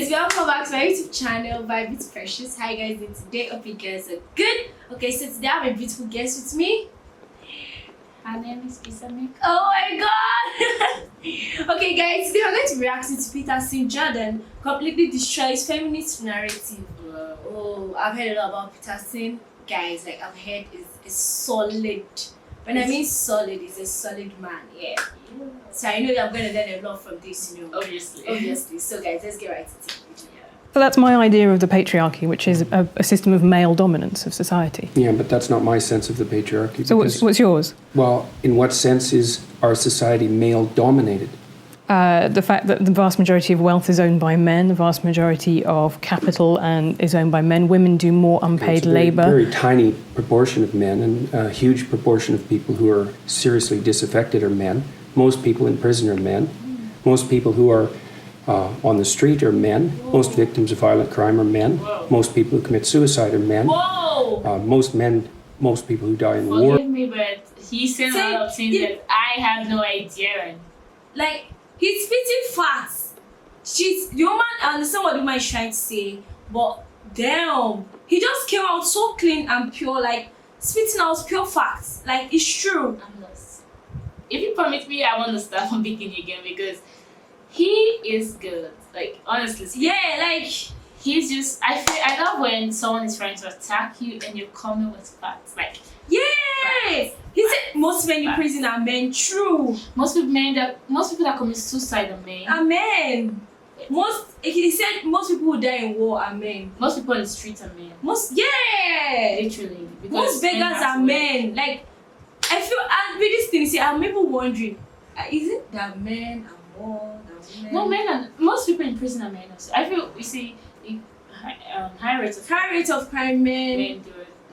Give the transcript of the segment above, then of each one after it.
guys, welcome back to my YouTube channel, Vibe with Precious. Hi guys, and today hope you guys are good. Okay, so today I have a beautiful guest with me. Her name is Peterson. Oh my god! Okay guys, today we're going to be reacting to Peterson. Jordan completely destroys feminist narrative. Oh, I've heard a lot about Peterson. Guys, like I've heard is solid. When I mean solid, he's a solid man, yeah. So I know that I'm going to learn a lot from this, you know. Obviously. So guys, let's get right into the video. So that's my idea of the patriarchy, which is a system of male dominance of society. Yeah, but that's not my sense of the patriarchy. So what's yours? Well, in what sense is our society male-dominated? The fact that the vast majority of wealth is owned by men, the vast majority of capital is owned by men. Women do more unpaid labour. A very tiny proportion of men, and a huge proportion of people who are seriously disaffected are men. Most people in prison are men. Most people who are on the street are men. Most victims of violent crime are men. Most people who commit suicide are men. Most people who die in war. Forgive me, but he's saying a lot of things that I have no idea. Like, he's spitting facts. The woman, I understand what the woman is trying to say, but damn, he just came out so clean and pure, like spitting out pure facts. Like, it's true. I'm lost. If you permit me, I want to start from beginning again because he is good. Like, honestly. Yeah, like, he's just, I love when someone is trying to attack you and you're coming with facts. Like, yeah! He said most men in prison are men. True. Most people that commit suicide are men. Are men. He said most people who die in war are men. Most people on the streets are men. Literally. Most beggars are men. Like, I feel, and with this thing, see, I'm people wondering, is it that men are more than women? No, most people in prison are men also. I feel, you see, high rates of crime, men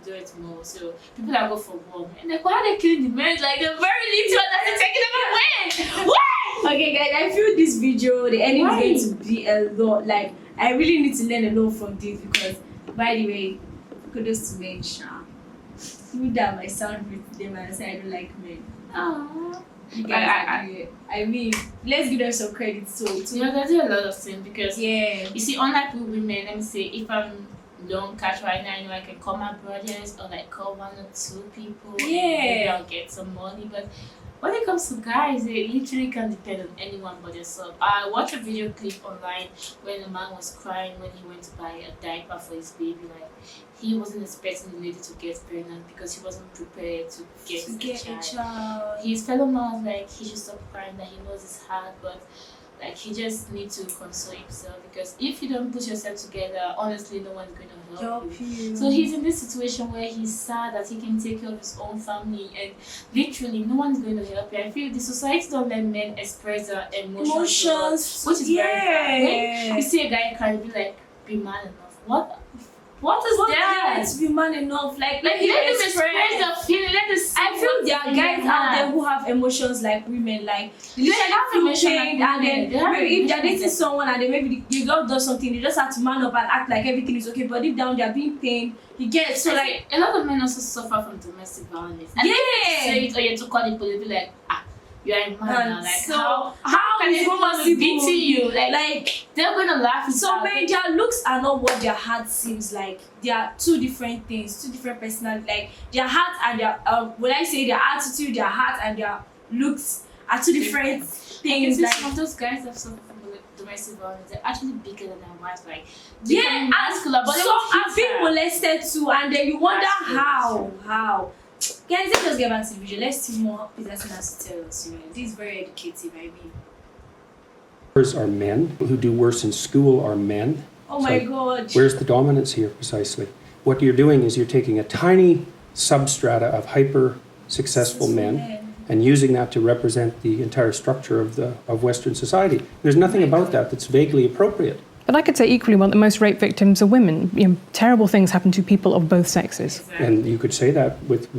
do it more. So people that go for war, and like, why are they killing the men? Like, the very little that they're taking them away. Why? Okay guys, I feel this video, the ending is going to be a lot. Like, I really need to learn a lot from this because, by the way, kudos to men, even that might sound rude to them and say I don't like men. Aww. You guys I mean, let's give them some credit. So I do a lot of things because you see, unlike with women, let me say, if I'm long cash right now, you know, I can call my brothers or like call one or two people. Maybe I'll get some money. But when it comes to guys, they literally can't depend on anyone but themselves. I watched a video clip online when a man was crying when he went to buy a diaper for his baby. Like, he wasn't expecting the lady to get pregnant because he wasn't prepared to get a child. His fellow man was like, he should stop crying, that he knows it's hard, but like, he just needs to console himself because if you don't put yourself together, honestly, no one's going to help you. So he's in this situation where he's sad that he can take care of his own family and literally no one's going to help you. I feel the society don't let men express their emotions, which is very bad. When you see a guy cry, be man enough. What is that? To be man enough, like let them express their feeling. I feel there are guys out there who have emotions like women, like they have emotions, and then maybe if they're dating someone and then maybe the girl does something, they just have to man up and act like everything is okay. But deep down, they're being pained. You get so like a lot of men also suffer from domestic violence. And say it or you to call the police, be like, you're a man now. Like, so how can a woman be beating you? Like they're gonna laugh. So when their looks are not what their heart seems like, they are two different things, two different personalities. Like their heart and their when I say their attitude, their heart and their looks are two different things. Like some of those guys that suffer from domestic violence, they're actually bigger than their wives. Like and muscular, but some have been molested too, and then you wonder how. Guys, let's just get back to the video. Let's see more Peterson has to tell us. You know, this is very educative, I mean. Are men. People who do worse in school are men. Oh my God. Where's the dominance here precisely? What you're doing is you're taking a tiny substrata of hyper-successful men and using that to represent the entire structure of Western society. There's nothing about that that's vaguely appropriate. But I could say equally well that most rape victims are women. You know, terrible things happen to people of both sexes. Exactly. And you could say that with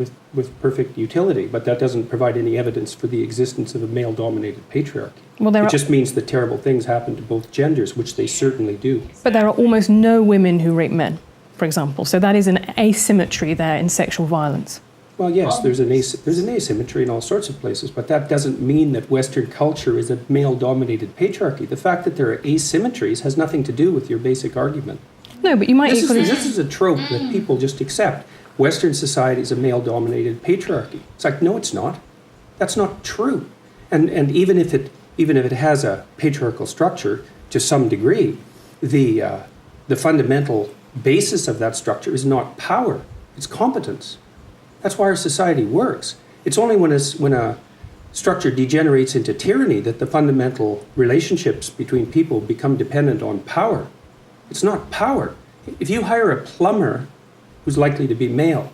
perfect utility, but that doesn't provide any evidence for the existence of a male-dominated patriarchy. Well, it just means that terrible things happen to both genders, which they certainly do. But there are almost no women who rape men, for example. So that is an asymmetry there in sexual violence. Well, yes, there's an asymmetry in all sorts of places, but that doesn't mean that Western culture is a male-dominated patriarchy. The fact that there are asymmetries has nothing to do with your basic argument. No, but you might This equally... is a trope that people just accept. Western society is a male-dominated patriarchy. It's like, no, it's not. That's not true. And even if it has a patriarchal structure to some degree, the fundamental basis of that structure is not power; it's competence. That's why our society works. It's only when a structure degenerates into tyranny that the fundamental relationships between people become dependent on power. It's not power. If you hire a plumber who's likely to be male,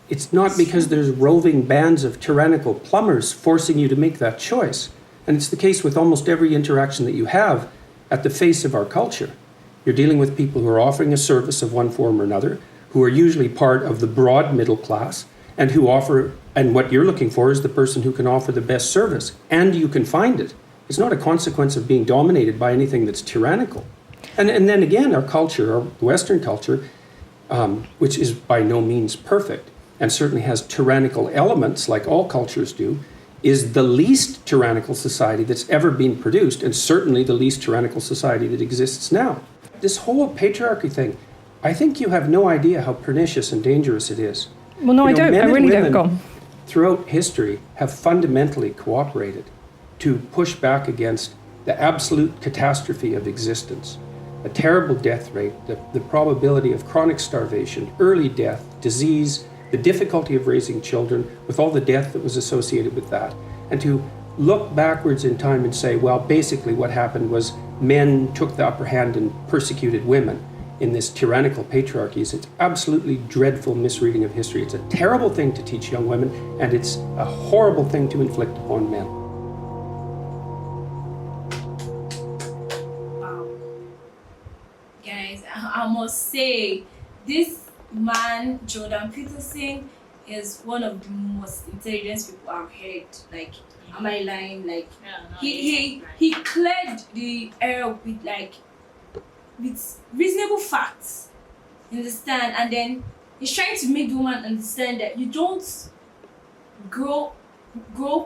it's not because there's roving bands of tyrannical plumbers forcing you to make that choice. And it's the case with almost every interaction that you have at the face of our culture. You're dealing with people who are offering a service of one form or another, who are usually part of the broad middle class, and and what you're looking for is the person who can offer the best service, and you can find it. It's not a consequence of being dominated by anything that's tyrannical. And then again, our culture, our Western culture, which is by no means perfect, and certainly has tyrannical elements like all cultures do, is the least tyrannical society that's ever been produced, and certainly the least tyrannical society that exists now. This whole patriarchy thing, I think you have no idea how pernicious and dangerous it is. Well, no, I don't. I really don't. Go on. Throughout history have fundamentally cooperated to push back against the absolute catastrophe of existence. A terrible death rate, the probability of chronic starvation, early death, disease, the difficulty of raising children with all the death that was associated with that. And to look backwards in time and say, well, basically what happened was men took the upper hand and persecuted women in this tyrannical patriarchy. It's absolutely dreadful misreading of history. It's a terrible thing to teach young women, and it's a horrible thing to inflict upon men. Guys, I must say, this man, Jordan Peterson, is one of the most intelligent people I've heard. Like, am I lying? Like, he cleared the air with reasonable facts. You understand? And then he's trying to make the woman understand that you don't grow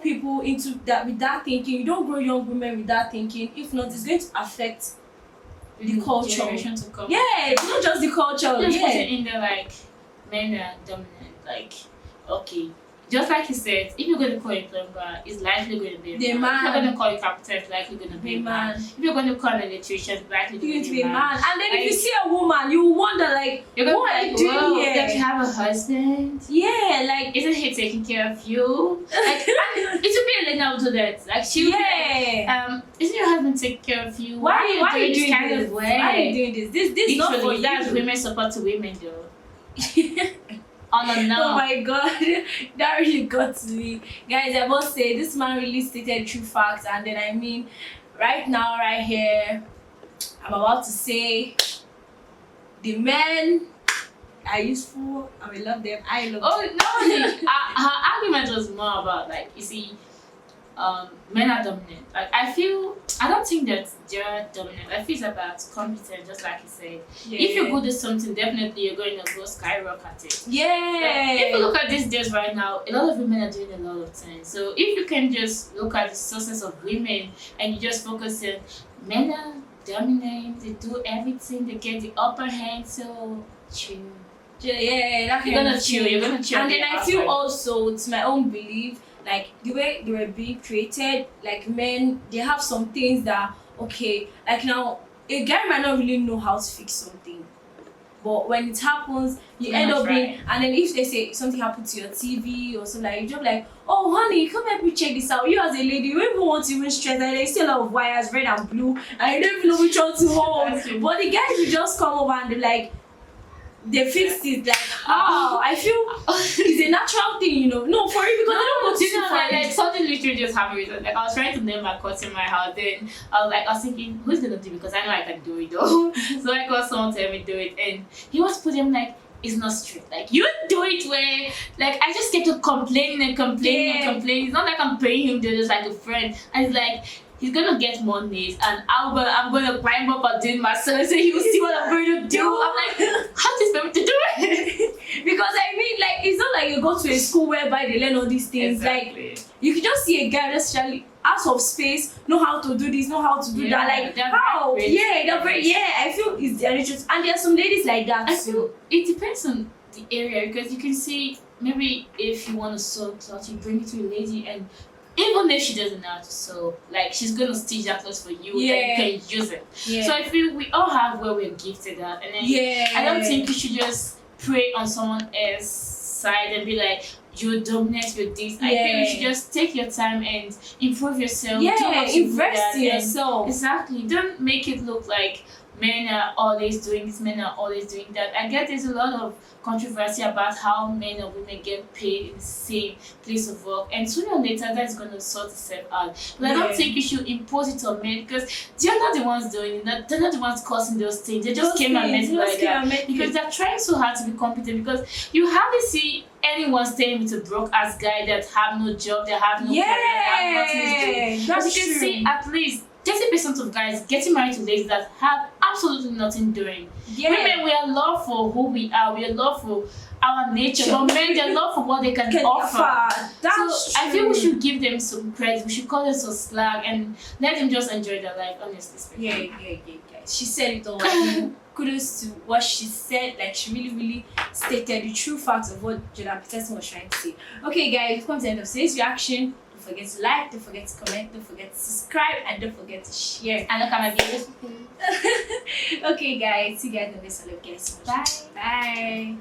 people into that with that thinking. You don't grow young women with that thinking. If not, it's going to affect the culture. Generation to come. Yeah, it's not just the culture. Just put Yeah. it in there like men are dominant. Like, okay. Just like you said, if you're going to call a plumber, it's likely going to be a man. If you're going to call a carpenter, it's likely going to be a man. If you're going to call an electrician, it's likely going to be a man. And then like, if you see a woman, you wonder like, you're going what to are be you like, doing whoa, here? does she have a husband? Yeah, like Isn't he taking care of you? Like, it should be a lady now to that. Like, she would be like, isn't your husband taking care of you? why are you doing this kind this? of way? Why are you doing this? This is not for you. That's women support to women, though. On a no. Oh my god, that really got to me. Guys, I must say, this man really stated true facts, and then I mean, right now, right here, I'm about to say, the men are useful, and we love them. I love them. Oh, no, her argument was more about, like, you see, men are dominant. Like, I don't think that they're dominant. I feel it's about competence, just like you said. Yeah. If you're good at something, definitely you're going to go skyrocket it. Yeah. Like, if you look at these days right now, a lot of women are doing a lot of things. So if you can just look at the sources of women and you just focus on men are dominant, they do everything, they get the upper hand, so chill. Yeah, that You're kind gonna of chill, thing. you're gonna chill. And then I feel also, it's my own belief, like the way they were being created, like men, they have some things that, okay, like now, a guy might not really know how to fix something. But when it happens, you end up being, and then if they say something happened to your TV or something, like, you just like, oh honey, come help me check this out. You as a lady, you don't even want to even stress, and there's still a lot of wires, red and blue, and you don't even know which one to hold. But the guys will just come over and they're like, they fixed it, like, I feel it's a natural thing, you know. No, for you, because I don't go to you know, like something literally just happened with us. Like, I was trying to nail my cuts in my house, then I was thinking, who's gonna do it? Because I know I can do it though. So I got someone to help me do it, and he was putting him like, it's not straight. Like, you do it where, like, I just kept on complaining and complaining and complaining. It's not like I'm paying him to do this like a friend. And it's like, he's gonna get more nails, and I'm gonna climb up and do it myself, so he will see what I'm going to do. I'm like, how do you expect me to do it? because Because I mean, like, it's not like you go to a school whereby they learn all these things. Exactly. Like, you can just see a guy necessarily out of space, know how to do this, know how to do that. Like, they're how? very Yeah, they're very, yeah, I feel it's their interest. And there are some ladies like that I too. feel it depends on the area, because you can see maybe if you want to sew clothes, you bring it to a lady, and even if she doesn't know how to sew, like, she's gonna stitch that clothes for you, Yeah. and you can use it. Yeah. So I feel we all have where we're gifted at, and then I don't think you should just prey on someone else's side and be like, you're dominant with this. I think you should just take your time and improve yourself. Do what you're good invest at, in and- yourself. Exactly. Don't make it look like men are always doing this, men are always doing that. I get there's a lot of controversy about how men and women get paid in the same place of work, and sooner or later that's going to sort itself out. But I don't think you should impose it on men, because they're not the ones doing it. They're not the ones causing those things. They just came and met it like that because they're trying so hard to be competent. Because you hardly see anyone staying with a broke ass guy that have no job, that have no career, that have nothing to do. That's But you can see at least 30% of guys getting married to ladies that have absolutely nothing doing. Women, we are loved for who we are. We are loved for our nature. But men, they're loved for what they can offer. That's so I feel we should give them some credit. We should call them some slack and let them just enjoy their life, honestly speaking. Yeah. She said it all. I mean, kudos to what she said. Like, she really stated the true facts of what Jordan Peterson was trying to say. Okay, guys, we've come to the end of today's reaction. Don't forget to like, don't forget to comment, don't forget to subscribe, and don't forget to share. And look at my videos. Okay, guys, see you guys in the next one. Bye. Bye.